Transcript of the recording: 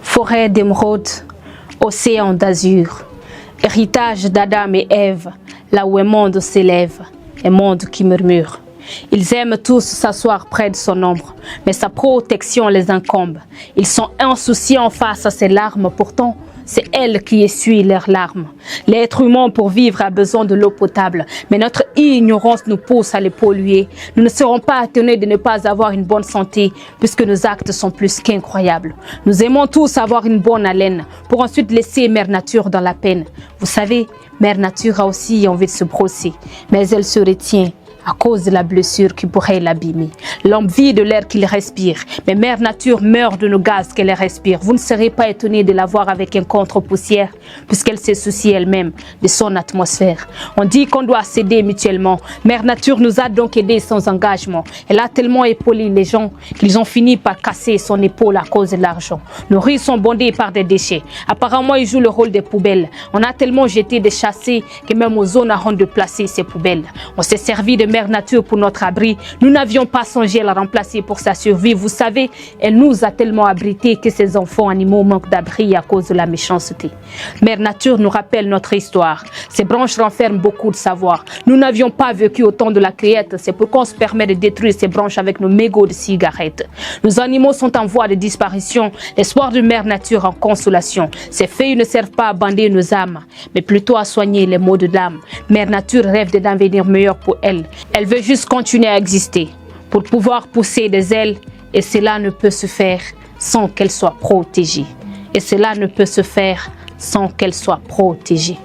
Forêt d'émeraude, océan d'azur, héritage d'Adam et Ève, là où un monde s'élève, un monde qui murmure. Ils aiment tous s'asseoir près de son ombre, mais sa protection les incombe. Ils sont insouciants face à ses larmes, pourtant c'est elle qui essuie leurs larmes. L'être humain pour vivre a besoin de l'eau potable, mais notre ignorance nous pousse à les polluer. Nous ne serons pas étonnés de ne pas avoir une bonne santé, puisque nos actes sont plus qu'incroyables. Nous aimons tous avoir une bonne haleine, pour ensuite laisser Mère Nature dans la peine. Vous savez, Mère Nature a aussi envie de se brosser, mais elle se retient à cause de la blessure qui pourrait l'abîmer. L'homme vit de l'air qu'il respire, mais Mère Nature meurt de nos gaz qu'elle respire. Vous ne serez pas étonné de la voir avec un contre-poussière, puisqu'elle se soucie elle-même de son atmosphère. On dit qu'on doit s'aider mutuellement. Mère Nature nous a donc aidés sans engagement. Elle a tellement épaulé les gens qu'ils ont fini par casser son épaule à cause de l'argent. Nos rues sont bondées par des déchets. Apparemment, ils jouent le rôle des poubelles. On a tellement jeté des chassés que même aux zones arrondes de placer ces poubelles. On s'est servi de Mère Nature pour notre abri. Nous n'avions pas songé à la remplacer pour sa survie. Vous savez, elle nous a tellement abrités que ces enfants animaux manquent d'abri à cause de la méchanceté. Mère Nature nous rappelle notre histoire. Ces branches renferment beaucoup de savoir. Nous n'avions pas vécu au temps de la cueillette. C'est pourquoi on se permet de détruire ces branches avec nos mégots de cigarettes. Nos animaux sont en voie de disparition. L'espoir de Mère Nature en consolation. Ces feuilles ne servent pas à bander nos âmes, mais plutôt à soigner les maux de l'âme. Mère Nature rêve d'un avenir meilleur pour elle. Elle veut juste continuer à exister pour pouvoir pousser des ailes, et cela ne peut se faire sans qu'elle soit protégée. Et cela ne peut se faire sans qu'elle soit protégée.